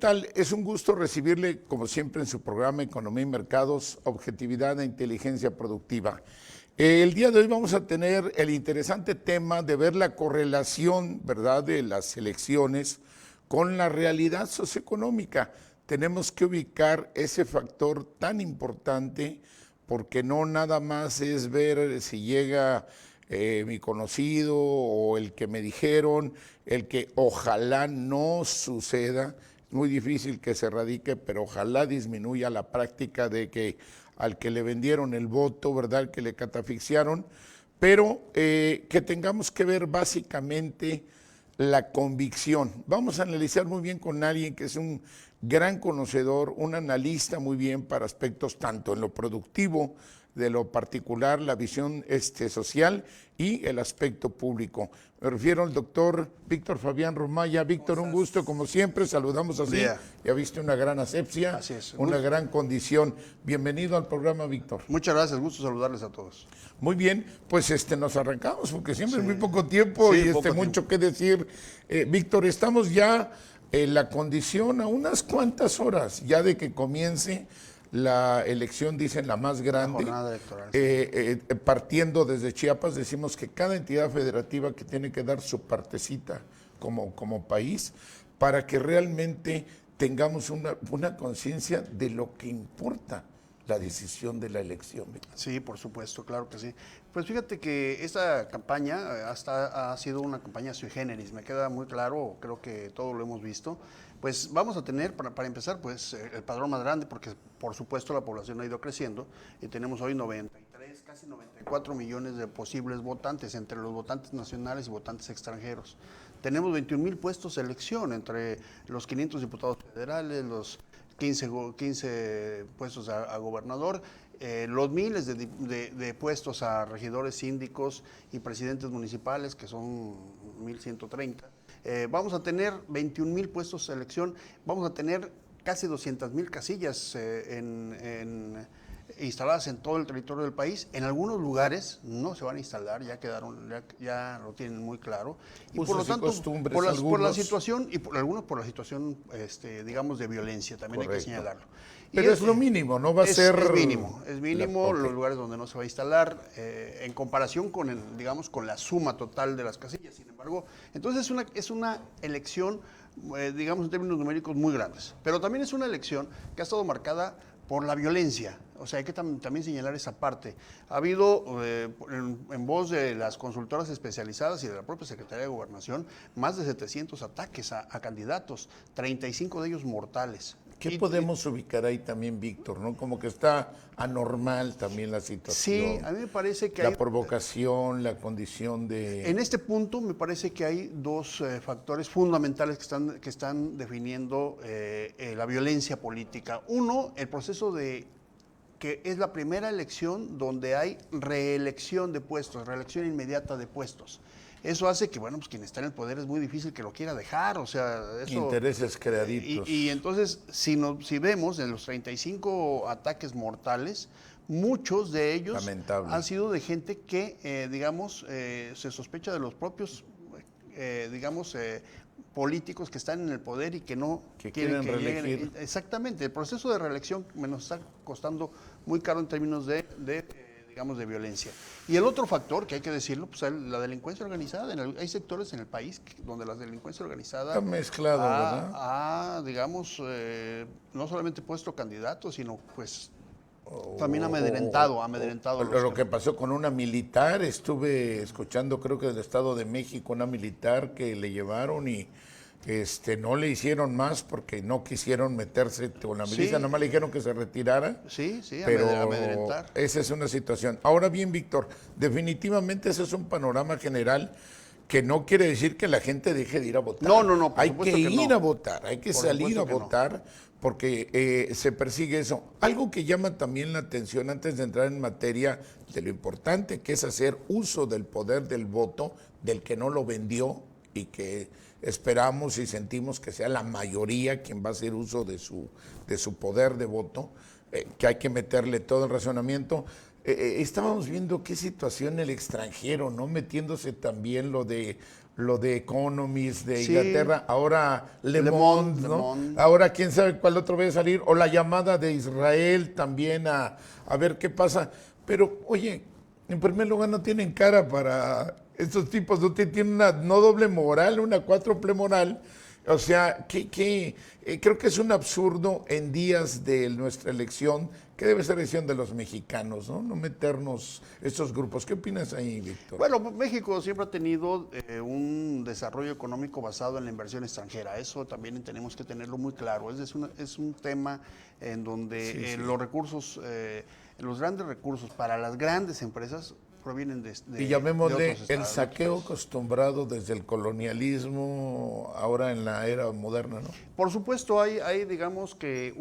tal? Es un gusto recibirle, como siempre, en su programa Economía y Mercados, Objetividad e Inteligencia Productiva. El día de hoy vamos a tener el interesante tema de ver la correlación, ¿verdad?, de las elecciones con la realidad socioeconómica. Tenemos que ubicar ese factor tan importante porque no nada más es ver si llega mi conocido o el que me dijeron, el que ojalá no suceda. Es muy difícil que se radique, pero ojalá disminuya la práctica de que al que le vendieron el voto, ¿verdad?, que le catafixiaron, pero que tengamos que ver básicamente la convicción. Vamos a analizar muy bien con alguien que es un gran conocedor, un analista muy bien para aspectos tanto en lo productivo, de lo particular, la visión social y el aspecto público. Me refiero al doctor Víctor Fabián Romaya. Víctor, un gusto, como siempre, saludamos así. Ya viste una gran asepsia, una gran condición. Bienvenido al programa, Víctor. Muchas gracias, gusto saludarles a todos. Muy bien, pues nos arrancamos, porque siempre es muy poco tiempo y mucho que decir. Víctor, estamos ya en la condición a unas cuantas horas ya de que comience la elección, dicen la más grande. La jornada electoral. Partiendo desde Chiapas, decimos que cada entidad federativa que tiene que dar su partecita como país para que realmente tengamos una conciencia de lo que importa la decisión de la elección. Sí, por supuesto, claro que sí. Pues fíjate que esta campaña ha sido una campaña sui generis, me queda muy claro, creo que todos lo hemos visto. Pues vamos a tener, para empezar, pues el padrón más grande, porque por supuesto la población ha ido creciendo y tenemos hoy 93, casi 94 millones de posibles votantes, entre los votantes nacionales y votantes extranjeros. Tenemos 21,000 puestos de elección entre los 500 diputados federales, los 15 puestos a gobernador, los miles de puestos a regidores, síndicos y presidentes municipales, que son 1,130. Vamos a tener 21,000 puestos de elección, vamos a tener casi 200,000 casillas instaladas en todo el territorio del país. En algunos lugares no se van a instalar, ya lo tienen muy claro. Y por lo tanto, por la situación, y algunos por la situación, digamos, de violencia, también hay que señalarlo. Pero es lo mínimo, no va a ser... Es mínimo los lugares donde no se va a instalar, en comparación con la suma total de las casillas. Sin embargo, entonces es una elección, digamos, en términos numéricos muy grandes. Pero también es una elección que ha estado marcada por la violencia. O sea, hay que también señalar esa parte. Ha habido, en voz de las consultoras especializadas y de la propia Secretaría de Gobernación, más de 700 ataques a candidatos, 35 de ellos mortales. ¿Qué podemos ubicar ahí también, Víctor? ¿No? Como que está anormal también la situación. Sí, a mí me parece que la provocación, la condición de... En este punto me parece que hay dos factores fundamentales que están definiendo la violencia política. Uno, el proceso que es la primera elección donde hay reelección de puestos, reelección inmediata de puestos. Eso hace que, bueno, pues quien está en el poder es muy difícil que lo quiera dejar, o sea... eso, intereses creaditos. Y entonces, si vemos en los 35 ataques mortales, muchos de ellos han sido de gente que, se sospecha de los propios, políticos que están en el poder y que no quieren que lleguen. Exactamente, el proceso de reelección nos está costando muy caro en términos de violencia. Y el otro factor, que hay que decirlo, pues la delincuencia organizada. Hay sectores en el país donde la delincuencia organizada está mezclado, ¿verdad? No solamente puesto candidatos, sino pues también amedrentado. Lo que pasó con una militar, estuve escuchando, creo que del Estado de México, una militar que le llevaron y no le hicieron más porque no quisieron meterse con la milicia, nomás le dijeron que se retirara. Sí, pero amedrentar. Esa es una situación. Ahora bien, Víctor, definitivamente ese es un panorama general que no quiere decir que la gente deje de ir a votar. No. Hay que ir a votar, hay que salir a votar porque se persigue eso. Algo que llama también la atención antes de entrar en materia de lo importante que es hacer uso del poder del voto, del que no lo vendió y que esperamos y sentimos que sea la mayoría quien va a hacer uso de su poder de voto, que hay que meterle todo el razonamiento. estábamos viendo qué situación en el extranjero, ¿no? Metiéndose también lo de Economist de Sí. Inglaterra, ahora Le Le Monde, Monde, ¿no? Le Monde. Ahora quién sabe cuál otro va a salir, o la llamada de Israel también a ver qué pasa. Pero, oye, en primer lugar no tienen cara para estos tipos, no tienen una no doble moral, una cuádruple moral. O sea, creo que es un absurdo en días de nuestra elección, que debe ser decisión de los mexicanos, ¿no? No meternos estos grupos. ¿Qué opinas ahí, Víctor? Bueno, México siempre ha tenido un desarrollo económico basado en la inversión extranjera. Eso también tenemos que tenerlo muy claro. Es un tema en donde los recursos, los grandes recursos para las grandes empresas provienen de Y de llamémosle otros el estados, saqueo otros países. acostumbrado desde el colonialismo, ahora en la era moderna, ¿no? Por supuesto, hay digamos que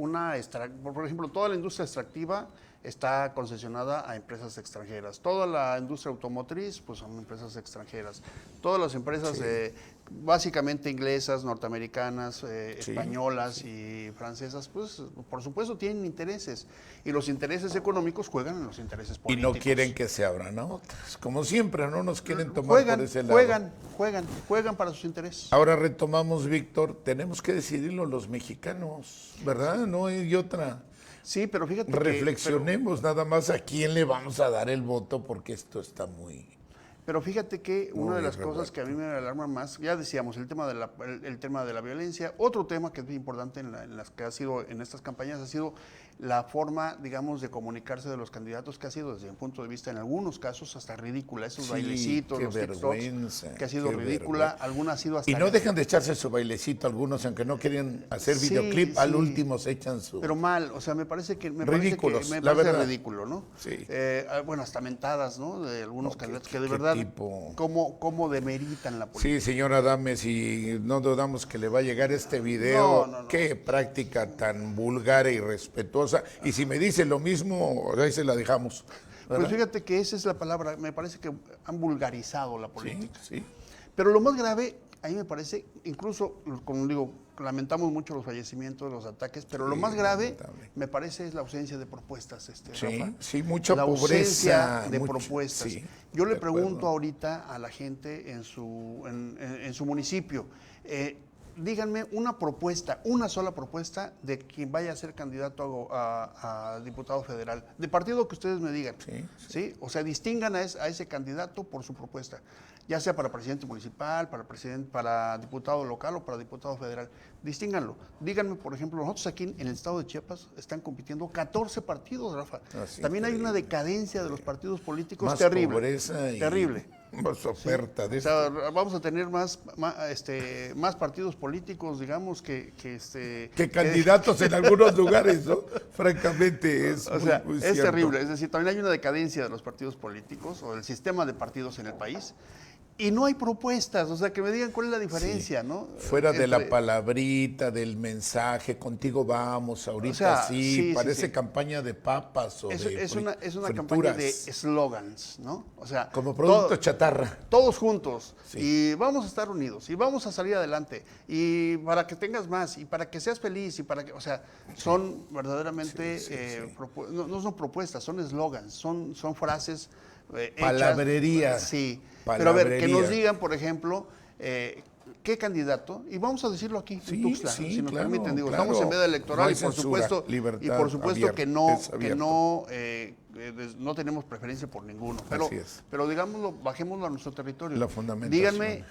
por ejemplo, toda la industria extractiva está concesionada a empresas extranjeras. Toda la industria automotriz, pues son empresas extranjeras. Todas las empresas, básicamente inglesas, norteamericanas, españolas y francesas, pues por supuesto tienen intereses. Y los intereses económicos juegan en los intereses Y políticos. no quieren que se abran a otras. Como siempre, no nos quieren tomar por ese lado. Juegan para sus intereses. Ahora retomamos, Víctor, tenemos que decidirlo los mexicanos, ¿verdad? No hay otra. Sí, pero fíjate Reflexionemos nada más a quién le vamos a dar el voto, porque esto está muy... Pero fíjate que una de las revuelto. cosas que a mí me alarma más, ya decíamos, el tema de la violencia. Otro tema que es muy importante en las que ha sido en estas campañas ha sido la forma, digamos, de comunicarse de los candidatos, que ha sido desde mi punto de vista en algunos casos hasta ridícula. Esos bailecitos, qué los vergüenza, TikToks, que ha sido qué ridícula, vergüenza. alguna ha sido hasta... Y no dejan de echarse su bailecito algunos, aunque no quieren hacer Sí, videoclip, al sí. último se echan su... Pero mal, o sea, me parece Ridículos, me la parece verdad. ridículo, ¿no? Sí. Bueno, hasta mentadas, ¿no? De algunos No, candidatos qué que de verdad, tipo. cómo demeritan la política. Sí, señora Adames, y no dudamos que le va a llegar este video. No. Qué práctica tan vulgar e irrespetuosa. Y si me dice lo mismo, ahí se la dejamos. ¿verdad? Pues fíjate que esa es la palabra, me parece que han vulgarizado la Sí, política. sí. Pero lo más grave, a mí me parece, incluso, como digo, lamentamos mucho los fallecimientos, los ataques, pero lo más grave, lamentable. me parece, es la ausencia de propuestas, Sí, Rafa. sí, mucha La pobreza. ausencia de mucho- propuestas. sí, Yo le de acuerdo. pregunto ahorita a la gente en su municipio, díganme una propuesta, una sola propuesta de quien vaya a ser candidato a diputado federal, de partido que ustedes me digan. Sí, ¿Sí? O sea, distingan a ese candidato por su propuesta, ya sea para presidente municipal, para diputado local o para diputado federal. Distínganlo. Díganme, por ejemplo, nosotros aquí en el estado de Chiapas están compitiendo 14 partidos, Rafa. sí, También hay una terrible. decadencia de los partidos políticos Más terrible. pobreza y Terrible. más oferta de O sea, vamos a tener más partidos políticos, digamos, que candidatos en algunos lugares, ¿no? Francamente, es o sea, muy es cierto. terrible. Es decir, también hay una decadencia de los partidos políticos o del sistema de partidos en el país. Y no hay propuestas, o sea, que me digan cuál es la diferencia, ¿no? Fuera de la Entre- palabrita, del mensaje, contigo vamos, ahorita O sea, sí, sí, sí, parece sí. campaña de papas o Es, de es una frituras. campaña de slogans, ¿no? O sea, Como producto chatarra. todos juntos, Sí. y vamos a estar unidos, y vamos a salir adelante, y para que tengas más, y para que seas feliz, y para que, o sea, son verdaderamente, no son propuestas, son slogans, son frases hechas. Palabrerías. Sí, pero a ver, que nos Palabrerías. digan, por ejemplo, qué candidato, y vamos a decirlo aquí, Sí, en Tuxtla, sí, si nos claro, permiten, digo, claro. estamos en veda electoral No hay y por censura, supuesto, libertad que es que abierto. no tenemos preferencia por ninguno, pero, Así es. pero digámoslo, bajémoslo a nuestro territorio. La fundamentación. Díganme,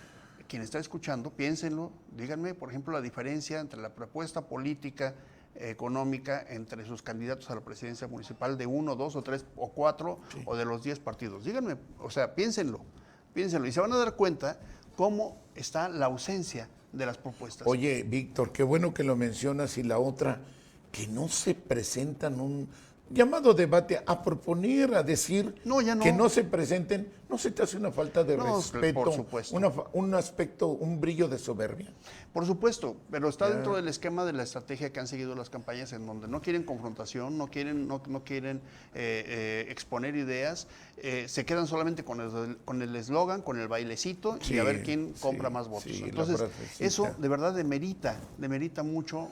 quien está escuchando, piénsenlo, díganme, por ejemplo, la diferencia entre la propuesta política económica entre sus candidatos a la presidencia municipal de 1, 2 o 3 o 4 o de los 10 partidos. Díganme, o sea, piénsenlo, y se van a dar cuenta cómo está la ausencia de las propuestas. Oye, Víctor, qué bueno que lo mencionas. Y la otra, que no se presentan un llamado debate a proponer, a decir No, ya no. que no se presenten. ¿No se te hace una falta de No, respeto? por supuesto. Un aspecto, un brillo de soberbia. Por supuesto, pero está dentro del esquema de la estrategia que han seguido las campañas, en donde no quieren confrontación, no quieren exponer ideas, se quedan solamente con el eslogan, con el bailecito y a ver quién compra más votos. sí, la Entonces, frasecita. eso de verdad demerita mucho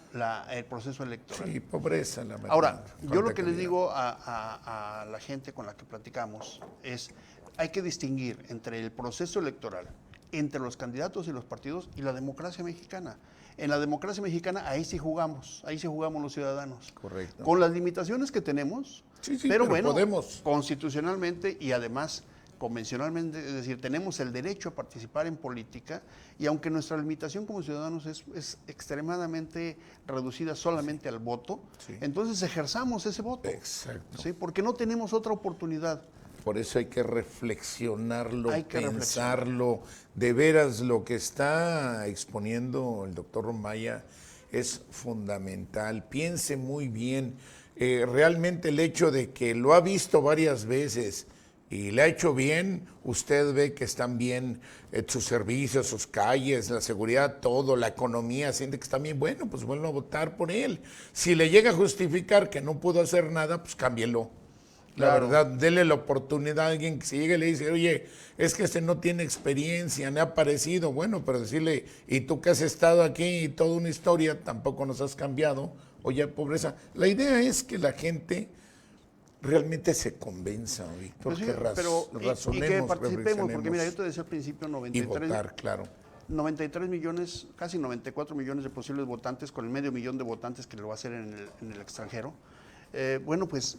el proceso electoral. Sí, pobreza, la verdad. Ahora, yo Falta lo que les calidad. digo a la gente con la que platicamos es, hay que distinguir entre el proceso electoral, entre los candidatos y los partidos y la democracia mexicana. En la democracia mexicana ahí sí jugamos los ciudadanos. Correcto. Con las limitaciones que tenemos, Sí, pero bueno, podemos. constitucionalmente y además convencionalmente, es decir, tenemos el derecho a participar en política y aunque nuestra limitación como ciudadanos es extremadamente reducida solamente al voto, Sí. entonces ejerzamos ese voto. Exacto. ¿Sí? Porque no tenemos otra oportunidad. Por eso hay que reflexionarlo, Hay que pensarlo. De veras, lo que está exponiendo el doctor Maya es fundamental. Piense muy bien. Realmente el hecho de que lo ha visto varias veces y le ha hecho bien, usted ve que están bien sus servicios, sus calles, la seguridad, todo, la economía, siente que están bien, bueno, pues vuelvo a votar por él. Si le llega a justificar que no pudo hacer nada, pues cámbielo. La Claro. verdad, dele la oportunidad a alguien que si llega y le dice, oye, es que este no tiene experiencia, me ha parecido, bueno, pero decirle, y tú que has estado aquí y toda una historia, tampoco nos has cambiado, oye, pobreza. La idea es que la gente realmente se convenza, Víctor, Pues sí, que razonemos, y que participemos, porque mira, yo reflexionemos te decía al principio, y 93, votar, claro. 93 millones, casi 94 millones de posibles votantes, con el medio millón de votantes que lo va a hacer en el extranjero. Bueno, pues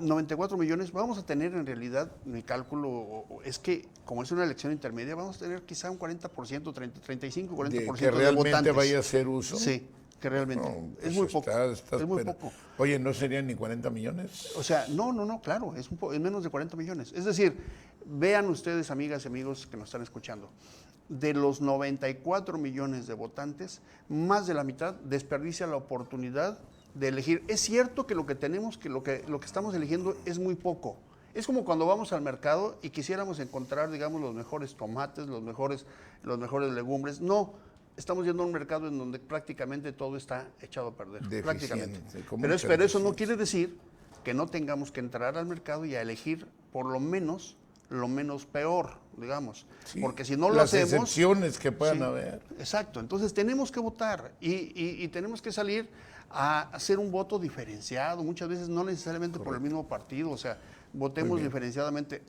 94 millones, vamos a tener en realidad, mi cálculo es que como es una elección intermedia, vamos a tener quizá un 40%, 30, 35, 40% De de que realmente votantes. vaya a hacer uso. Sí, que realmente. No, es pues muy poco. estás es muy pero- poco. Oye, ¿no serían ni 40 millones? O sea, no, claro, es menos de 40 millones. Es decir, vean ustedes, amigas y amigos que nos están escuchando, de los 94 millones de votantes, más de la mitad desperdicia la oportunidad de elegir. Es cierto que lo que tenemos, que lo que estamos eligiendo es muy poco. Es como cuando vamos al mercado y quisiéramos encontrar, digamos, los mejores tomates, los mejores legumbres. No, estamos yendo a un mercado en donde prácticamente todo está echado a perder. Prácticamente. con Pero mucha eso no deficiencia. quiere decir que no tengamos que entrar al mercado y a elegir por lo menos peor, digamos. Sí, Porque si no lo las hacemos... excepciones que puedan Sí, haber. Exacto, entonces tenemos que votar y tenemos que salir a hacer un voto diferenciado, muchas veces no necesariamente por el mismo partido, o sea, votemos diferenciadamente.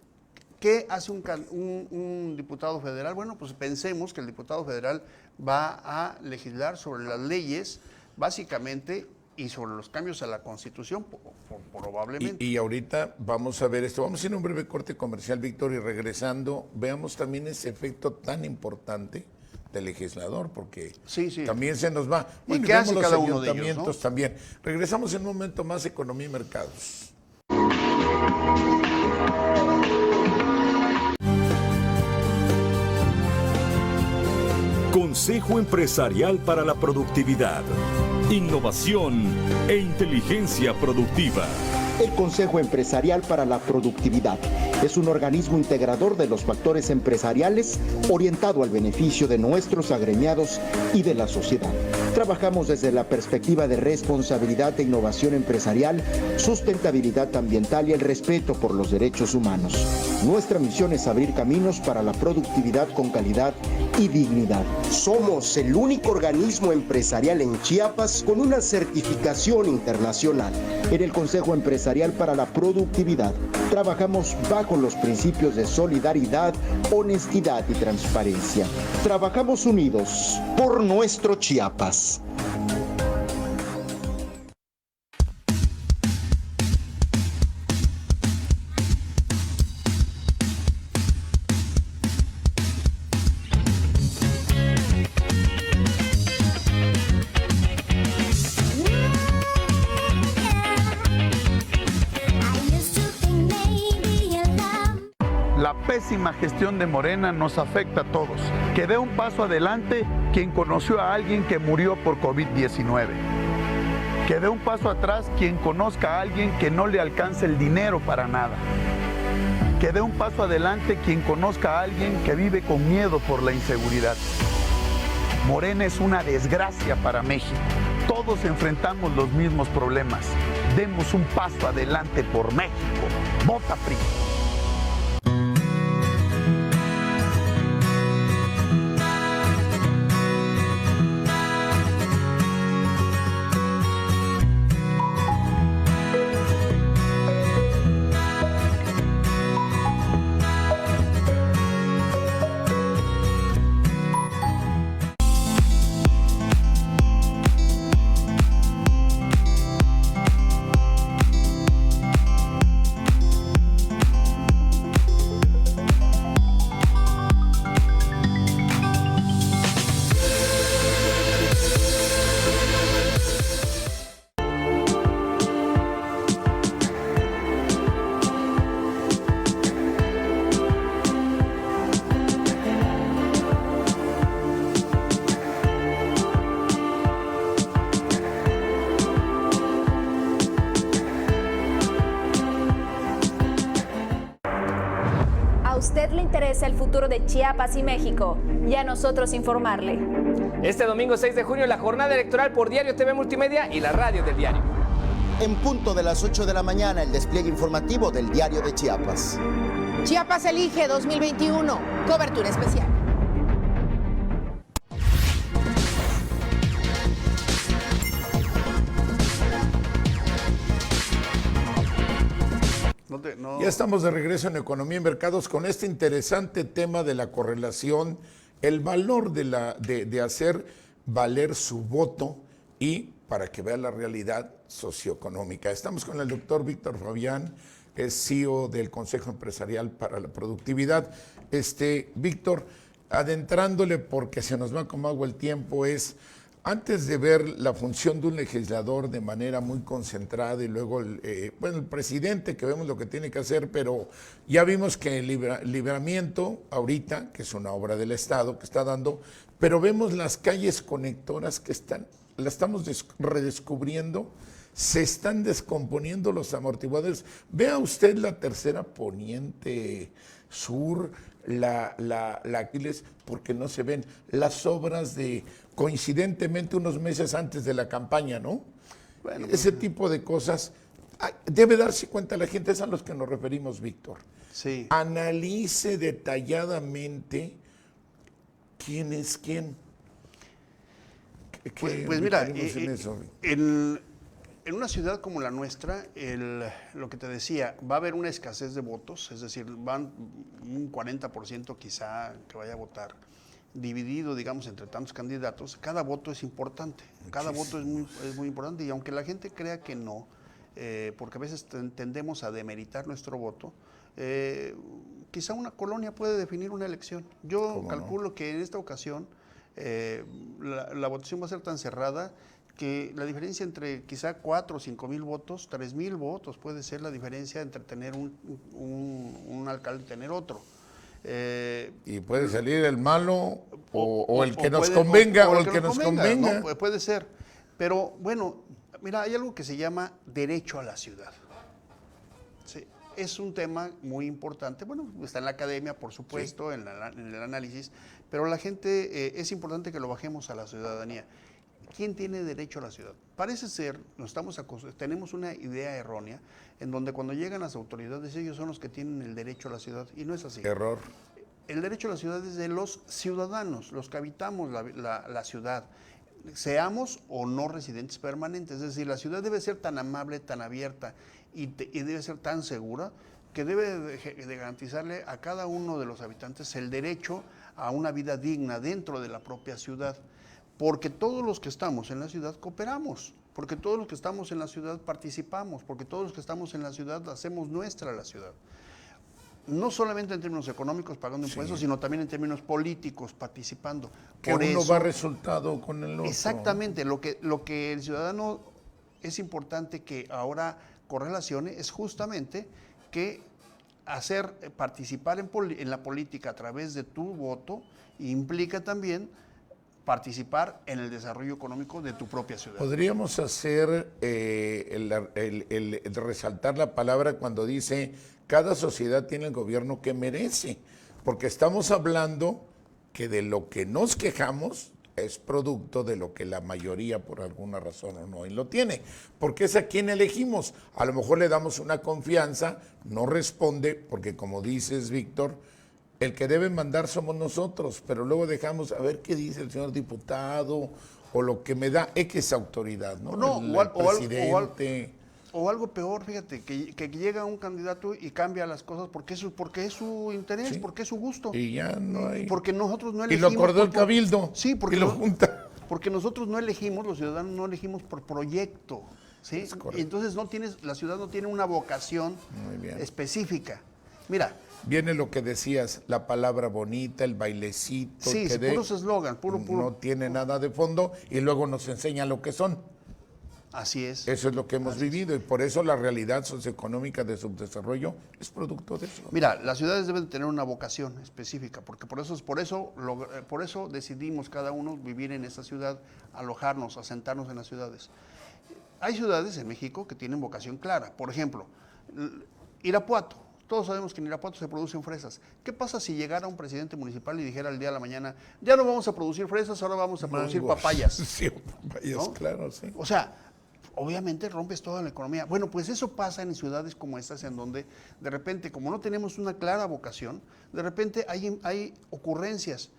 ¿Qué hace un diputado federal? Bueno, pues pensemos que el diputado federal va a legislar sobre las leyes, básicamente, y sobre los cambios a la Constitución, probablemente. Y ahorita vamos a ver esto. Vamos a ir a un breve corte comercial, Víctor, y regresando, veamos también ese efecto tan importante del legislador, porque Sí. también se nos va. ¿Y Bueno, qué hace vemos cada los uno de ellos, ayuntamientos no? también. Regresamos en un momento más, Economía y Mercados. Consejo Empresarial para la Productividad, Innovación e Inteligencia Productiva. El Consejo Empresarial para la Productividad es un organismo integrador de los factores empresariales orientado al beneficio de nuestros agremiados y de la sociedad. Trabajamos desde la perspectiva de responsabilidad e innovación empresarial, sustentabilidad ambiental y el respeto por los derechos humanos. Nuestra misión es abrir caminos para la productividad con calidad y dignidad. Somos el único organismo empresarial en Chiapas con una certificación internacional. En el Consejo Empresarial para la Productividad trabajamos bajo los principios de solidaridad, honestidad y transparencia. Trabajamos unidos. Por nuestro Chiapas. La pésima gestión de Morena nos afecta a todos. Que dé un paso adelante quien conoció a alguien que murió por COVID-19. Que dé un paso atrás quien conozca a alguien que no le alcance el dinero para nada. Que dé un paso adelante quien conozca a alguien que vive con miedo por la inseguridad. Morena es una desgracia para México. Todos enfrentamos los mismos problemas. Demos un paso adelante por México. Vota PRI. usted le interesa el futuro de Chiapas y México y a nosotros informarle. Este domingo 6 de junio la jornada electoral por Diario TV Multimedia y la radio del diario. En punto de las 8 de la mañana, el despliegue informativo del Diario de Chiapas. Chiapas Elige 2021, cobertura especial. Ya estamos de regreso en Economía y Mercados con este interesante tema de la correlación, el valor de hacer valer su voto y para que vea la realidad socioeconómica. Estamos con el doctor Víctor Fabián, es CEO del Consejo Empresarial para la Productividad. Víctor, adentrándole porque se nos va como agua el tiempo, antes de ver la función de un legislador de manera muy concentrada y luego el presidente que vemos lo que tiene que hacer, pero ya vimos que el libramiento ahorita, que es una obra del Estado que está dando, pero vemos las calles conectoras que la estamos redescubriendo, se están descomponiendo los amortiguadores. Vea usted la tercera poniente sur, la Aquiles, porque no se ven las obras coincidentemente unos meses antes de la campaña, ¿no? Bueno, ese tipo de cosas debe darse cuenta la gente, es a los que nos referimos, Víctor. Sí. Analice detalladamente quién es quién. Pues mira, en una ciudad como la nuestra, lo que te decía, va a haber una escasez de votos, es decir, van un 40% quizá que vaya a votar, dividido, digamos, entre tantos candidatos. Cada voto es importante, cada voto es muy importante, y aunque la gente crea que no, porque a veces tendemos a demeritar nuestro voto, quizá una colonia puede definir una elección. Yo calculo que en esta ocasión la votación va a ser tan cerrada que la diferencia entre quizá 4 o 5 mil votos, 3 mil votos puede ser la diferencia entre tener un alcalde y tener otro. Y puede salir el malo o el que nos convenga o el que nos convenga. ¿no? Puede ser. Pero bueno, mira, hay algo que se llama derecho a la ciudad. Sí, es un tema muy importante. Bueno, está en la academia, por supuesto, sí, en el análisis, pero la gente, es importante que lo bajemos a la ciudadanía. ¿Quién tiene derecho a la ciudad? Parece ser, tenemos una idea errónea en donde cuando llegan las autoridades ellos son los que tienen el derecho a la ciudad, y no es así. Error. El derecho a la ciudad es de los ciudadanos, los que habitamos la ciudad, seamos o no residentes permanentes. Es decir, la ciudad debe ser tan amable, tan abierta y debe ser tan segura que debe de garantizarle a cada uno de los habitantes el derecho a una vida digna dentro de la propia ciudad. Porque todos los que estamos en la ciudad cooperamos, porque todos los que estamos en la ciudad participamos, porque todos los que estamos en la ciudad hacemos nuestra la ciudad. No solamente en términos económicos pagando impuestos, sino también en términos políticos participando. Que uno va resultado con el otro. Exactamente, lo que el ciudadano es importante que ahora correlacione es justamente que hacer participar en la política a través de tu voto implica también participar en el desarrollo económico de tu propia ciudad. Podríamos hacer el resaltar la palabra cuando dice cada sociedad tiene el gobierno que merece, porque estamos hablando que de lo que nos quejamos es producto de lo que la mayoría por alguna razón o no lo tiene, porque es a quien elegimos. A lo mejor le damos una confianza, no responde, porque como dices, Víctor, el que debe mandar somos nosotros, pero luego dejamos a ver qué dice el señor diputado o lo que me da X autoridad, ¿no? El presidente. O algo peor, fíjate, que llega un candidato y cambia las cosas porque es su interés, sí, porque es su gusto. Y ya no hay. Porque nosotros no elegimos. Y lo acordó el Cabildo. Sí, porque y lo junta. Porque nosotros no elegimos, los ciudadanos no elegimos por proyecto, ¿sí? Y entonces la ciudad no tiene una vocación específica. Mira. Viene lo que decías, la palabra bonita, el bailecito. Sí, puros eslogan, puro. No tiene nada de fondo y luego nos enseña lo que son. Así es. Eso es lo que hemos vivido y por eso la realidad socioeconómica de subdesarrollo es producto de eso. Mira, las ciudades deben tener una vocación específica, porque por eso decidimos cada uno vivir en esa ciudad, alojarnos, asentarnos en las ciudades. Hay ciudades en México que tienen vocación clara. Por ejemplo, Irapuato Todos sabemos que en Irapuato se producen fresas. ¿Qué pasa si llegara un presidente municipal y dijera el día de la mañana, ya no vamos a producir fresas, ahora vamos a producir papayas? Sí, papayas, ¿no? Claro, sí. O sea, obviamente rompes toda la economía. Bueno, pues eso pasa en ciudades como estas, en donde de repente, como no tenemos una clara vocación, de repente hay ocurrencias.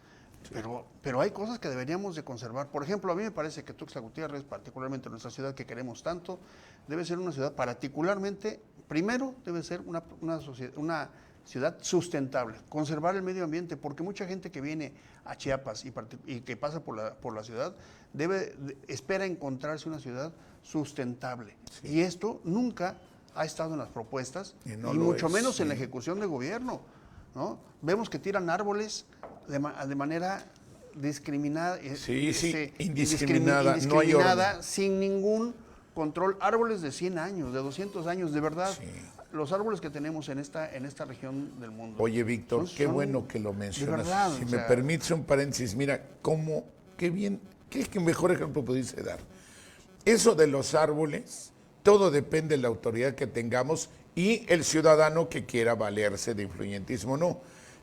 Pero hay cosas que deberíamos de conservar. Por ejemplo, a mí me parece que Tuxtla Gutiérrez, particularmente nuestra ciudad que queremos tanto, debe ser una ciudad particularmente, primero debe ser una ciudad sustentable, conservar el medio ambiente, porque mucha gente que viene a Chiapas y que pasa por la ciudad, espera encontrarse una ciudad sustentable. Sí. Y esto nunca ha estado en las propuestas, y mucho menos en la ejecución de gobierno, ¿no? Vemos que tiran árboles de manera discriminada, indiscriminada, no hay orden, sin ningún control. Árboles de 100 años, de 200 años, de verdad. Sí. Los árboles que tenemos en esta región del mundo. Oye, Víctor, qué bueno que lo mencionas. Verdad, si me permites un paréntesis, mira, qué bien, qué mejor ejemplo pudiste dar. Eso de los árboles, todo depende de la autoridad que tengamos y el ciudadano que quiera valerse de influyentismo, no.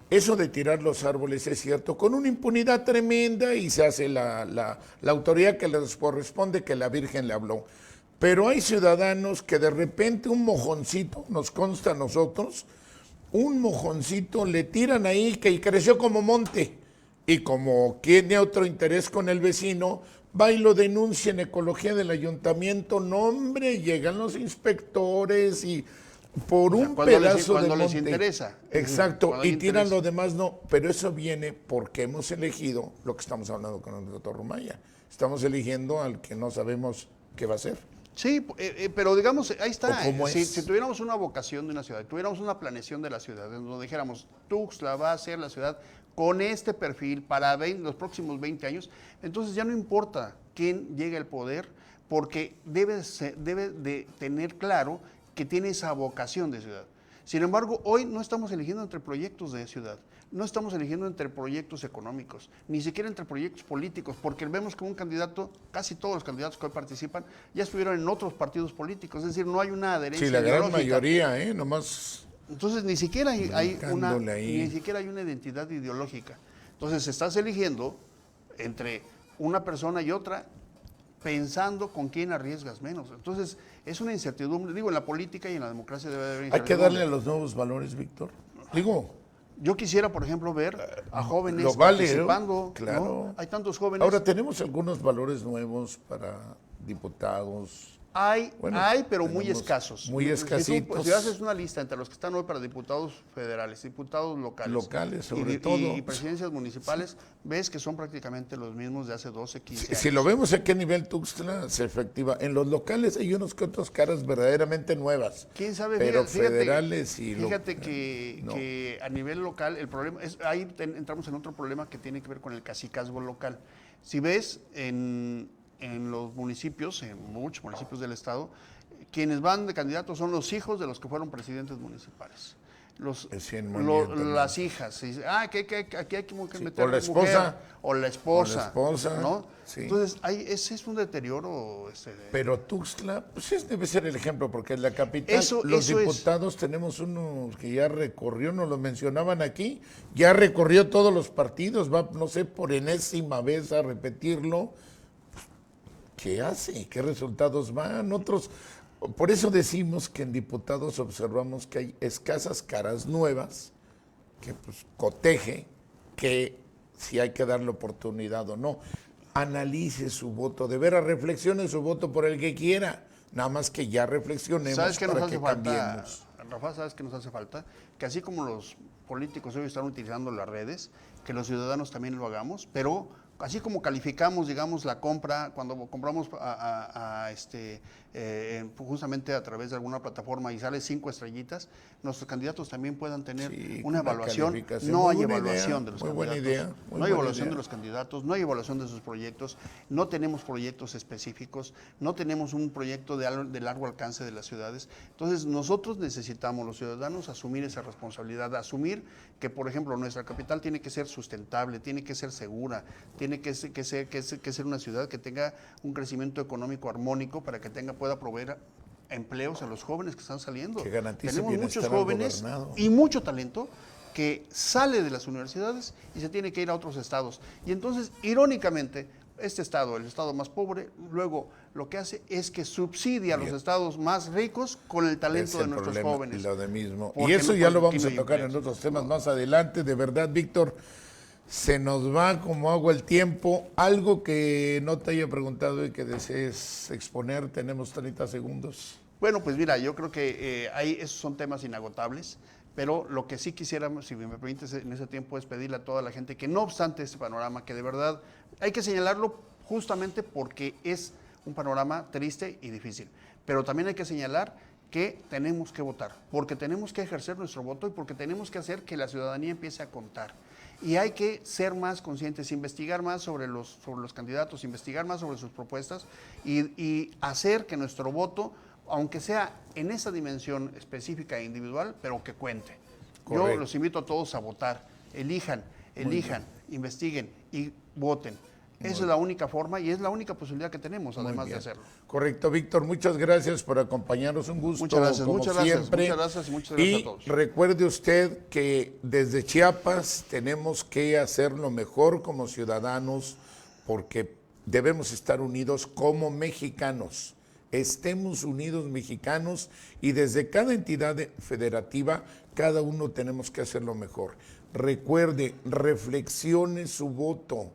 Eso de tirar los árboles es cierto, con una impunidad tremenda y se hace la autoridad que les corresponde, que la Virgen le habló. Pero hay ciudadanos que de repente un mojoncito, nos consta a nosotros, un mojoncito le tiran ahí que creció como monte y como tiene otro interés con el vecino, va y lo denuncia en Ecología del Ayuntamiento, no hombre, llegan los inspectores y por un pedazo de monte. Cuando les interesa. Exacto, y tiran lo demás, no. Pero eso viene porque hemos elegido lo que estamos hablando con el doctor Rumaya. Estamos eligiendo al que no sabemos qué va a hacer. Sí, pero digamos, ahí está. Si tuviéramos una vocación de una ciudad, tuviéramos una planeación de la ciudad, donde dijéramos, Tuxtla va a ser la ciudad con este perfil para los próximos 20 años, entonces ya no importa quién llegue al poder, porque debe de tener claro que tiene esa vocación de ciudad. Sin embargo, hoy no estamos eligiendo entre proyectos de ciudad, no estamos eligiendo entre proyectos económicos, ni siquiera entre proyectos políticos, porque vemos que un candidato, casi todos los candidatos que hoy participan, ya estuvieron en otros partidos políticos, es decir, no hay una adherencia ideológica. Sí, la gran mayoría, nomás. Entonces, ni siquiera hay una identidad ideológica. Entonces, estás eligiendo entre una persona y otra, pensando con quién arriesgas menos. Entonces, es una incertidumbre. Digo, en la política y en la democracia debe haber incertidumbre. Hay que darle a los nuevos valores, Víctor. Digo, yo quisiera, por ejemplo, ver a jóvenes participando. Claro. ¿no? Hay tantos jóvenes. Ahora, tenemos algunos valores nuevos para diputados. Hay, pero muy escasos. Muy escasitos. Si haces una lista entre los que están hoy para diputados federales, diputados locales sobre todo. Y presidencias municipales, ves que son prácticamente los mismos de hace 12, 15 años. Si lo vemos aquí a nivel Tuxtla, se efectiva. En los locales hay unos que otras caras verdaderamente nuevas. ¿Quién sabe? Pero federales y que a nivel local, el problema es, ahí entramos en otro problema que tiene que ver con el cacicazgo local. Si ves en los municipios, en muchos municipios del estado, quienes van de candidatos son los hijos de los que fueron presidentes municipales. Las hijas. Que aquí hay que meter o la esposa. O la esposa. ¿no? Sí. Entonces, ese es un deterioro. Pero Tuxtla, pues debe ser el ejemplo, porque es la capital. Los diputados tenemos uno que ya recorrió, nos lo mencionaban aquí, ya recorrió todos los partidos, va, no sé, por enésima vez a repetirlo. ¿Qué hace? ¿Qué resultados van? Por eso decimos que en diputados observamos que hay escasas caras nuevas que pues coteje que si hay que darle oportunidad o no. Analice su voto, de veras reflexione su voto por el que quiera, nada más que ya reflexionemos. ¿Sabes qué para nos hace que falta, cambiemos? Rafa? ¿Sabes qué nos hace falta? Que así como los políticos hoy están utilizando las redes, que los ciudadanos también lo hagamos, pero así como calificamos, digamos, la compra, cuando compramos justamente a través de alguna plataforma y sale 5 estrellitas, nuestros candidatos también puedan tener una evaluación. No hay evaluación de los candidatos. No hay evaluación de los candidatos, no hay evaluación de sus proyectos, no tenemos proyectos específicos, no tenemos un proyecto de largo alcance de las ciudades. Entonces, nosotros necesitamos, los ciudadanos, asumir esa responsabilidad, asumir que, por ejemplo, nuestra capital tiene que ser sustentable, tiene que ser segura, tiene que ser una ciudad que tenga un crecimiento económico armónico para que pueda proveer empleos a los jóvenes que están saliendo. Que garantice Tenemos bienestar muchos al jóvenes gobernado. y mucho talento que sale de las universidades y se tiene que ir a otros estados. Y entonces, irónicamente, este estado, el estado más pobre, luego lo que hace es que subsidia a los estados más ricos con el talento de nuestros jóvenes. Lo de mismo. Porque Y eso no ya lo pueden- vamos a aquí no hay tocar en empleos. otros temas más adelante. De verdad, Víctor, se nos va como agua el tiempo. Algo que no te haya preguntado y que desees exponer, tenemos 30 segundos. Bueno, pues mira, yo creo que esos son temas inagotables, pero lo que sí quisiera, si me permites en ese tiempo, es pedirle a toda la gente que no obstante este panorama, que de verdad hay que señalarlo justamente porque es un panorama triste y difícil, pero también hay que señalar que tenemos que votar, porque tenemos que ejercer nuestro voto y porque tenemos que hacer que la ciudadanía empiece a contar. Y hay que ser más conscientes, investigar más sobre los candidatos, investigar más sobre sus propuestas y hacer que nuestro voto, aunque sea en esa dimensión específica e individual, pero que cuente. Correcto. Yo los invito a todos a votar, elijan, investiguen y voten. Esa es la única forma y es la única posibilidad que tenemos, además de hacerlo. Correcto, Víctor, muchas gracias por acompañarnos, un gusto. Muchas gracias, como muchas gracias, siempre. muchas gracias y muchas gracias Y a todos. recuerde usted que desde Chiapas tenemos que hacerlo mejor como ciudadanos porque debemos estar unidos como mexicanos. Estemos unidos mexicanos y desde cada entidad federativa, cada uno tenemos que hacerlo mejor. Recuerde, reflexione su voto.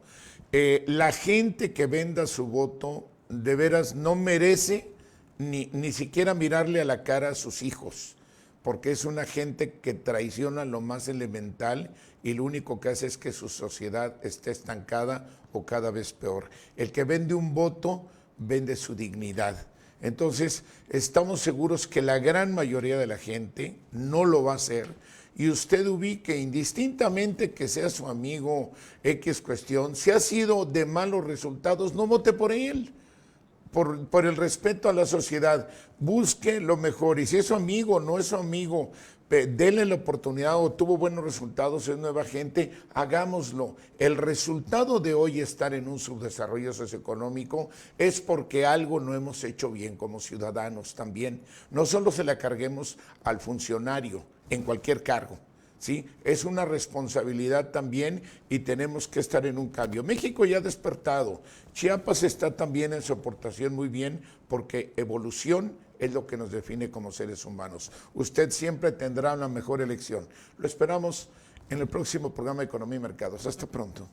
La gente que venda su voto de veras no merece ni siquiera mirarle a la cara a sus hijos, porque es una gente que traiciona lo más elemental y lo único que hace es que su sociedad esté estancada o cada vez peor. El que vende un voto vende su dignidad. Entonces, estamos seguros que la gran mayoría de la gente no lo va a hacer y usted ubique indistintamente que sea su amigo X cuestión, si ha sido de malos resultados, no vote por él. Por el respeto a la sociedad, busque lo mejor y si es su amigo, no es su amigo, denle la oportunidad o tuvo buenos resultados, es nueva gente, hagámoslo. El resultado de hoy estar en un subdesarrollo socioeconómico es porque algo no hemos hecho bien como ciudadanos también. No solo se la carguemos al funcionario en cualquier cargo, ¿sí? Es una responsabilidad también y tenemos que estar en un cambio. México ya ha despertado, Chiapas está también en su aportación muy bien porque evolución es lo que nos define como seres humanos. Usted siempre tendrá una mejor elección. Lo esperamos en el próximo programa de Economía y Mercados. Hasta pronto.